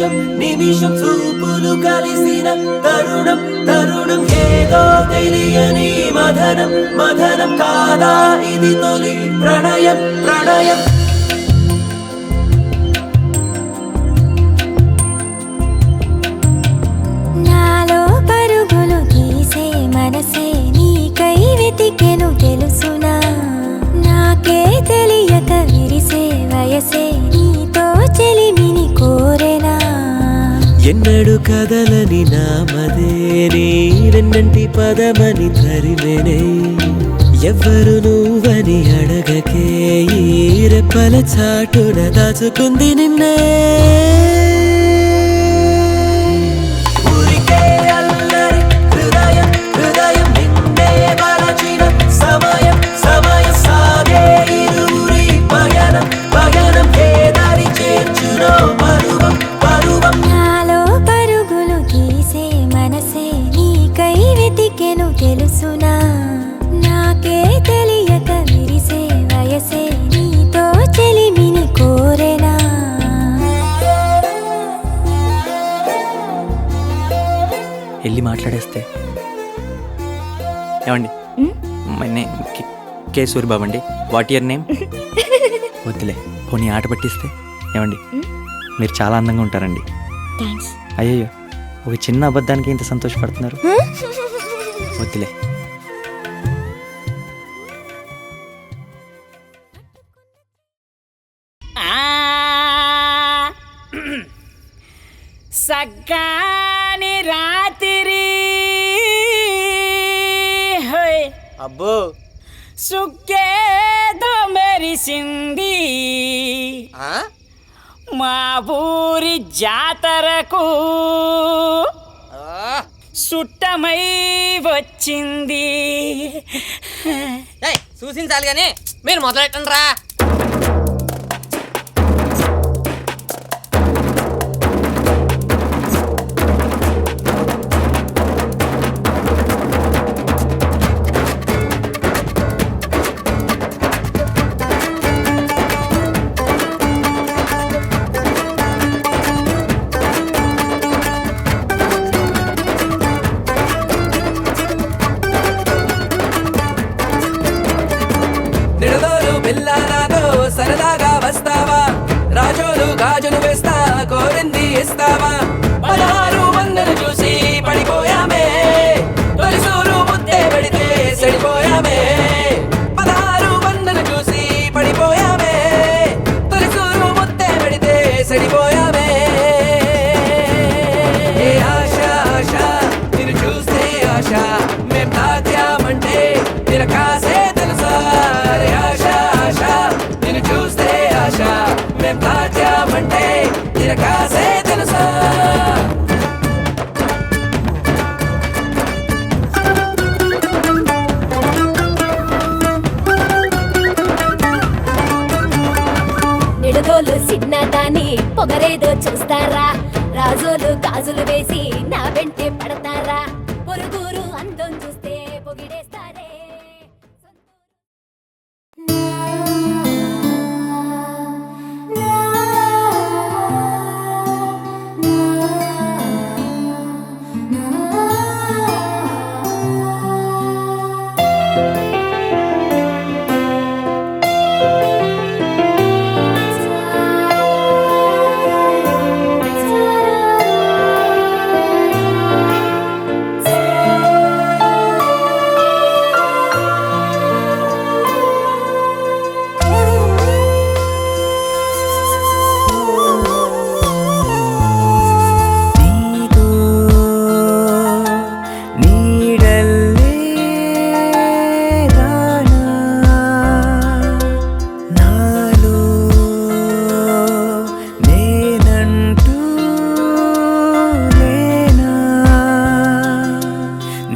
నిమిషం నిమిషం చూపులు కలిసిన తరుణం తరుణం ఏదో తెలియని మదనం మదనం కాదా ఇది తొలి ప్రణయం ప్రణయం నాలో పరుగులు తీసే మనసే నీకై వెతికెను తెలుసునా నాకే తెలియక విరిసే వయసే నీతో చెలిమిని కోరెనా ఎన్నడు కదలని నామదే నీరెన్నంటి పదమని తరిమెనే ఎవ్వరు నువ్వని అడగకే ఈ రెప్పల చాటున దాచుకుంది నిన్నే ఊరికే అల్లరి హృదయం హృదయం నిన్నే మరచిన సమయం సమయం సాగే ఇరువురి పయనం పయనం ఏదారి చేర్చునో పరువం పరువం నాలో పరుగులు తీసే మనసే నీకై వెతికెను తెలుసునా నాకే తెలియక విరిసే వయసే నీతో చెలిమిని కోరెనా వెళ్ళి మాట్లాడేస్తే ఏమండి మై నేమ్ కే సూరిబాబు అండి. What your name? వద్దులే, పోనీ ఆట పట్టిస్తే. ఏమండి మీరు చాలా అందంగా ఉంటారండి. థ్యాంక్స్. అయ్యయ్యో, ఒక చిన్న అబద్ధానికి ఇంత సంతోషపడుతున్నారు. వద్దులే. సగ్గాని రాత్రి అబ్బో సుక్కేదో మెరిసింది మా ఊరి జాతరకు సుట్టమై వచ్చింది. చూసించాలి కానీ మీరు మొదలెట్టండి రా. నిడదోలు పిల్లనాతో సరదాగా వస్తావా రాజోలు గాజులు వేస్తా కోరింది ఇస్తావా 16 మందిని చూసి పడిపోయామే తొలిసూరు ముద్దే పెడితే సెడిపోయామే 16 మందిని చూసి పడిపోయామే తొలిసూరు ముద్దే పెడితే సెడిపోయామే ఏ ఆశ ఆశ నిన్ను చూస్తే ఆశ మేం తాత్యామంటే నిరకాసే తెలుసా రే ఆశ ఆశ నిన్ను చూస్తే ఆశ మేం తాత్యామంటే నిరకాసే తెలుసా నిడదోలు సిన్నదాని పొగరేదో చూస్తారా రాజోలు గాజులు వేసి నా వెంటే పడతారా పొరుగురు అందం చూస్తే పొగిడేస్తారే.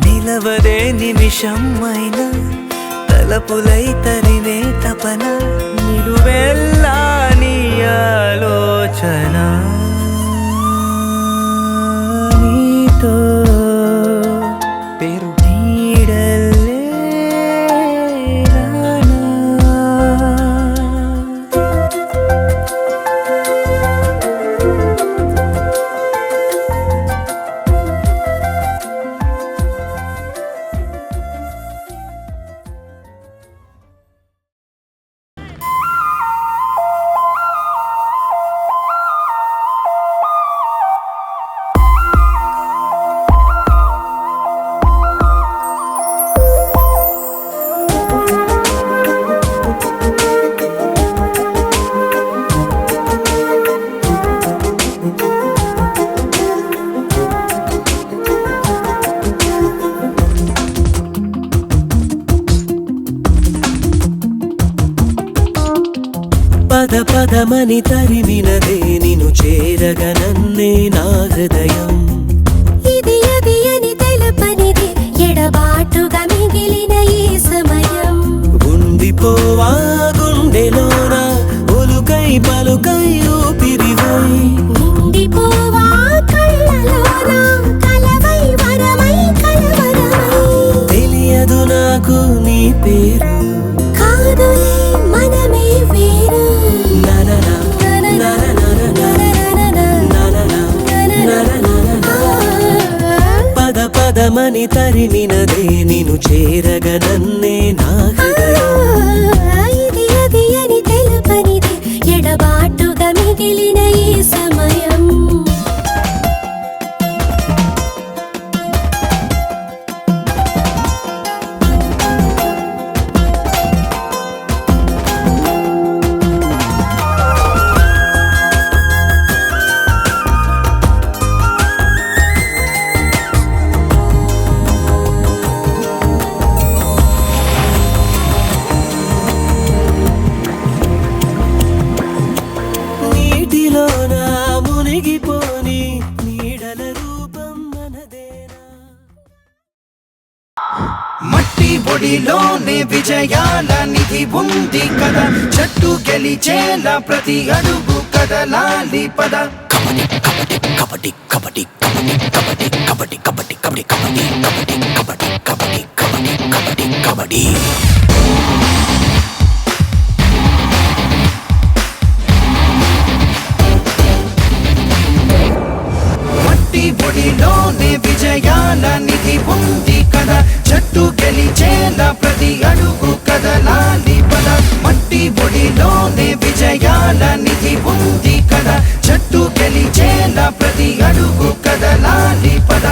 నిలవదే నిమిషమైన తలపులై తరినే తపన నిలువెల్లా నీ ఆలోచన నీతో పేరు నీడల్లే రానా. పద పదమని తరిమినదే నిన్ను చేరగ నన్నే నా హృదయం. ఇది అది అని తెలపనిది ఎడబాటుగా మిగిలిన ఈ సమయం. ఉండిపోవా గుండెలోన ఒలుకై పలుకై ఊపిరివై. నిండిపోవా కళ్ళలోన కలవై వరమై కలవరమై. తెలియదు నాకు నీ పేరు, కాదులే మనమే వేరు. నననా నననా నననా. పద పదమని తరిమినదే నిన్ను చేరగ నన్నే నా హృదయం. ఇది అది అని తెలపనిది ఎడబాటుగా మిగిలిన ఈ సమయం. నీటిలోన మునిగిపోని నీడల రూపం మనదేనా. మట్టి ఒడిలోనే విజయాల నిధి ఉంది కదా, చెట్టు గెలిచేలా ప్రతి అడుగు కదలాలి పద. కబడ్డీ కబడ్డీ కబడ్డీ కబడ్డీ కబడ్డీ కబడ్డీ కబడ్డీ కబడ్డీ కబడ్డీ కబడ్డీ కబడ్డీ కబడ్డీ కబడ్డీ కబడ్డీ. మట్టి ఒడిలోనే విజయాల నిధి ఉంది కదా, చెట్టు గెలిచేలా ప్రతి అడుగు కదలాలి పద. మట్టి ఒడిలోనే విజయాల నిధి ఉంది కదా, చెట్టు గెలిచేలా ప్రతి అడుగు కదలాలి పద.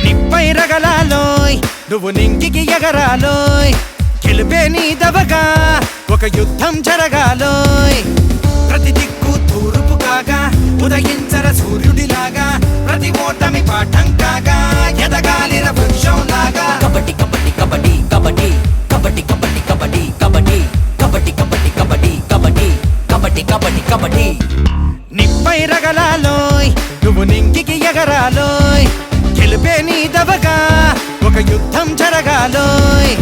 నిప్పై రగలాలోయ్ నువ్వు నింగికి ఎగరాలోయ్, గెలుపే నీ దవగా ఒక యుద్ధం జరగాలోయ్. ప్రతి దిక్కు తూర్పు కాగా ఉదయించర సూర్యుడిలాగా, ప్రతి ఓటమి పాఠం కాగా ఎదగాలిర వృక్షం లాగా. కబడ్డీ కబడ్డీ కబడ్డీ కబడ్డీ కబడ్డీ కబడ్డీ కబడ్డీ కబడ్డీ కబడ్డీ కబడ్డీ కబడ్డీ కబడ్డీ కబడ్డీ కబడ్డీ కబడ్డీ. నిప్పై రగలాలోయ్ నువ్వు నింగికి ఎగరాలోయ్, గెలుపే నీ దవగా ఒక యుద్ధం జరగాలోయ్.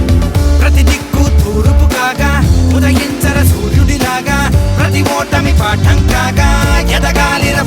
ప్రతి దిక్కు తూర్పు కాగా ఉదయించర సూర్యుడిలాగా, ప్రతి ఓటమి పాఠం కాగా ఎదగాలిర